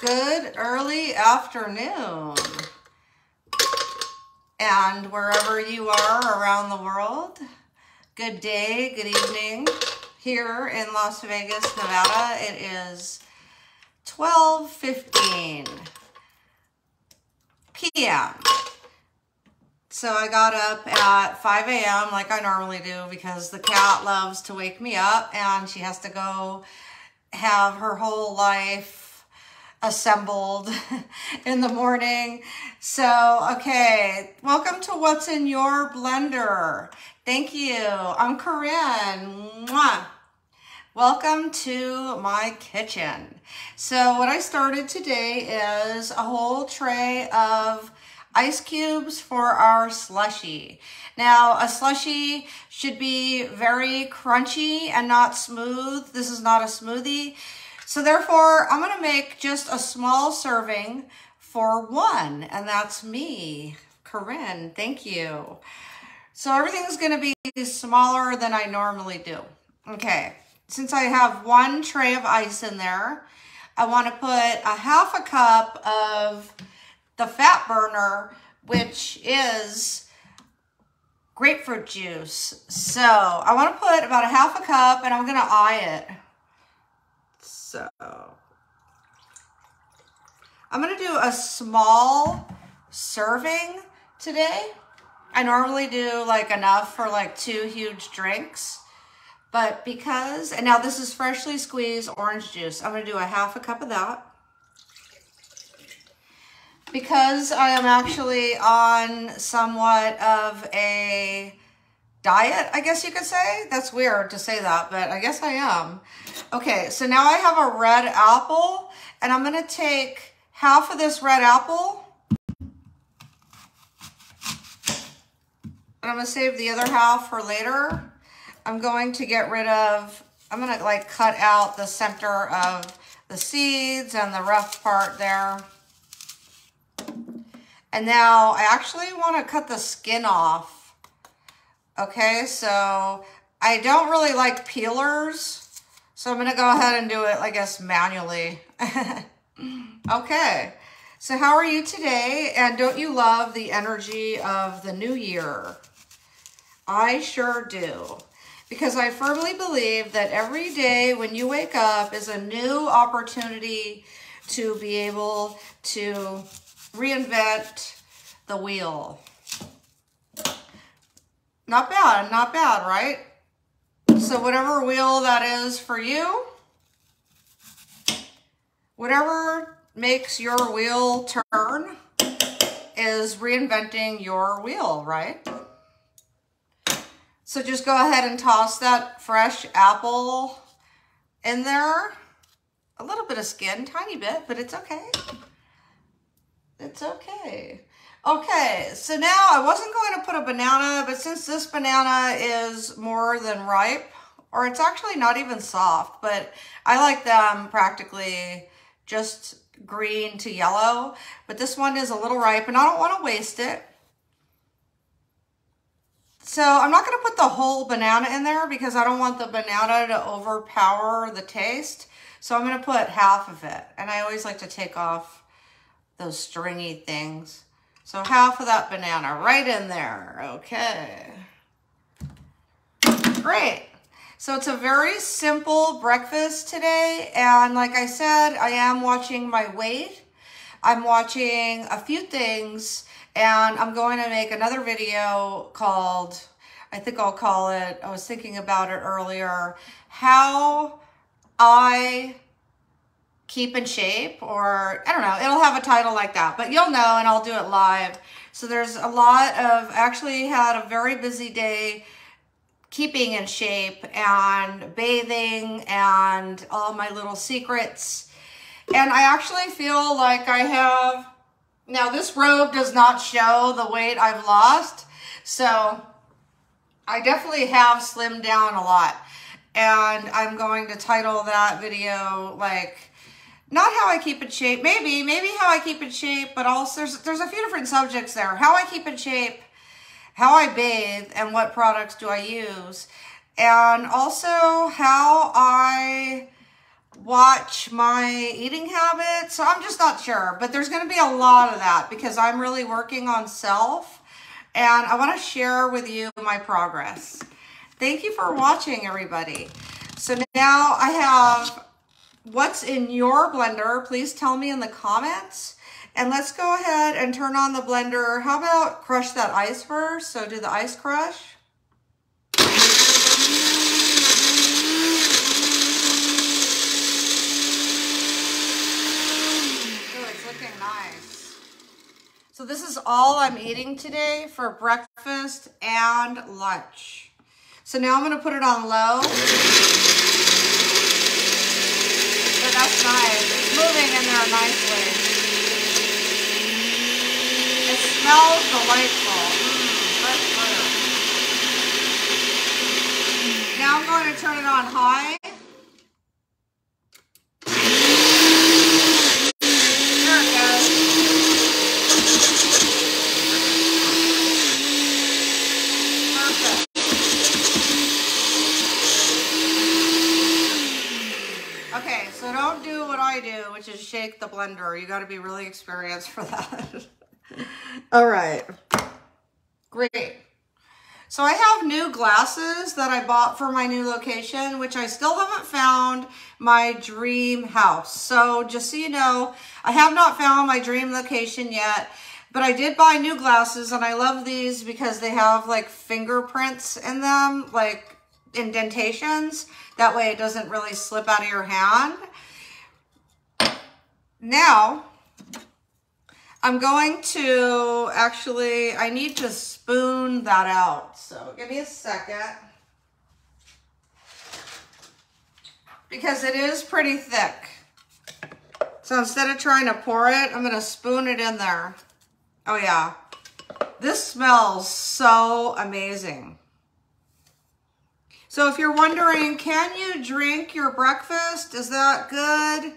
Good early afternoon. And wherever you are around the world, good day, good evening. Here in Las Vegas, Nevada, it is 12:15 p.m. So I got up at 5 a.m. like I normally do because the cat loves to wake me up and she has to go have her whole life assembled in the morning. So, okay, welcome to What's in Your Blender. Thank you. I'm Corin. Mwah. Welcome to my kitchen. So what I started today is a whole tray of ice cubes for our slushy. Now, a slushy should be very crunchy and not smooth. This is not a smoothie. So therefore, I'm gonna make just a small serving for one, and that's me, Corinne, thank you. So everything's gonna be smaller than I normally do. Okay, since I have one tray of ice in there, I wanna put a half a cup of the fat burner, which is grapefruit juice. So I want to put about a half a cup and I'm going to eye it. So I'm going to do a small serving today. I normally do like enough for like 2 huge drinks, but because, and now this is freshly squeezed orange juice. I'm going to do a half a cup of that. Because I am actually on somewhat of a diet, I guess you could say. That's weird to say that, but I guess I am. Okay, so now I have a red apple, and I'm gonna take half of this red apple, and I'm gonna save the other half for later. I'm going to get rid of, I'm gonna like cut out the center of the seeds and the rough part there. And now I actually want to cut the skin off. Okay, so I don't really like peelers, so I'm going to go ahead and do it, I guess, manually. Okay, so how are you today? And don't you love the energy of the new year? I sure do. Because I firmly believe that every day when you wake up is a new opportunity to be able to reinvent the wheel. Not bad, right? So whatever wheel that is for you, whatever makes your wheel turn is reinventing your wheel, right? So just go ahead and toss that fresh apple in there. A little bit of skin, tiny bit, but it's okay. It's okay. Okay, so now I wasn't going to put a banana, but since this banana is more than ripe, or it's actually not even soft, but I like them practically just green to yellow, but this one is a little ripe and I don't want to waste it. So I'm not going to put the whole banana in there because I don't want the banana to overpower the taste. So I'm going to put half of it, and I always like to take off those stringy things. So half of that banana right in there. Okay. Great. So it's a very simple breakfast today. And like I said, I am watching my weight. I'm watching a few things, and I'm going to make another video called, I think I'll call it, I was thinking about it earlier, how I keep in shape, or I don't know, it'll have a title like that, but you'll know, and I'll do it live. So there's a lot of, actually had a very busy day keeping in shape and bathing and all my little secrets. And I actually feel like I have, now this robe does not show the weight I've lost, so I definitely have slimmed down a lot. And I'm going to title that video like, not how I keep in shape, maybe how I keep in shape, but also there's a few different subjects there. How I keep in shape, how I bathe, and what products do I use. And also how I watch my eating habits. So I'm just not sure, but there's going to be a lot of that because I'm really working on self and I want to share with you my progress. Thank you for watching, everybody. So now I have what's in your blender. Please tell me in the comments. And let's go ahead and turn on the blender. How about crush that ice first? So do the ice crush. Oh, it's looking nice. So this is all I'm eating today for breakfast and lunch. So now I'm going to put it on low. But that's nice. It's moving in there nicely. It smells delightful. Fresh butter. Now I'm going to turn it on high. There it goes. Perfect. Okay, so don't do what I do, which is shake the blender. You got to be really experienced for that. All right, great. So I have new glasses that I bought for my new location, which I still haven't found my dream house. So just so you know, I have not found my dream location yet, but I did buy new glasses and I love these because they have like fingerprints in them, like indentations. That way it doesn't really slip out of your hand. Now, I'm going to, actually, I need to spoon that out. So give me a second. Because it is pretty thick. So instead of trying to pour it, I'm going to spoon it in there. Oh yeah. This smells so amazing. So if you're wondering, can you drink your breakfast? Is that good?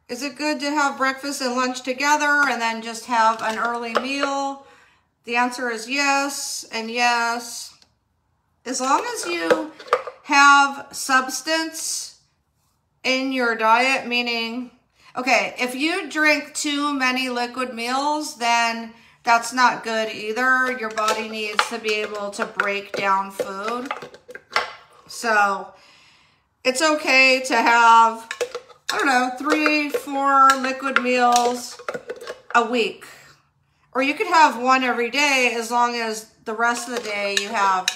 Is it good to have breakfast and lunch together and then just have an early meal? The answer is yes and yes. As long as you have substance in your diet, meaning, okay, if you drink too many liquid meals, then that's not good either. Your body needs to be able to break down food. So it's okay to have, I don't know, 3-4 liquid meals a week. Or you could have one every day as long as the rest of the day you have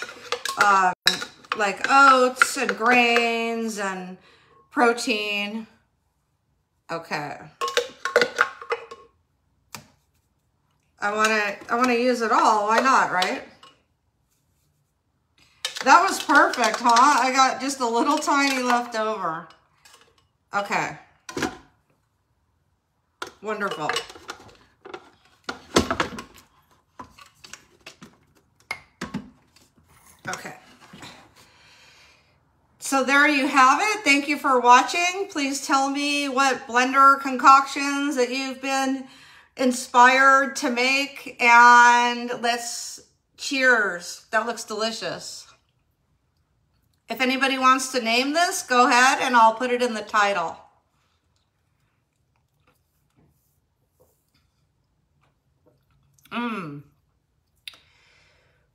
like oats and grains and protein. Okay. I want to use it all. Why not, right? That was perfect, huh? I got just a little tiny left over. Okay. Wonderful. Okay. So there you have it. Thank you for watching. Please tell me what blender concoctions that you've been inspired to make, and let's cheers. That looks delicious. If anybody wants to name this, go ahead and I'll put it in the title.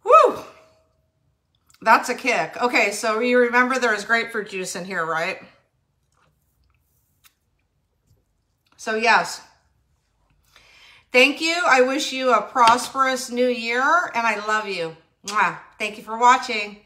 Woo! That's a kick. Okay, so you remember there's grapefruit juice in here, right? So yes. Thank you. I wish you a prosperous new year and I love you. Mwah. Thank you for watching.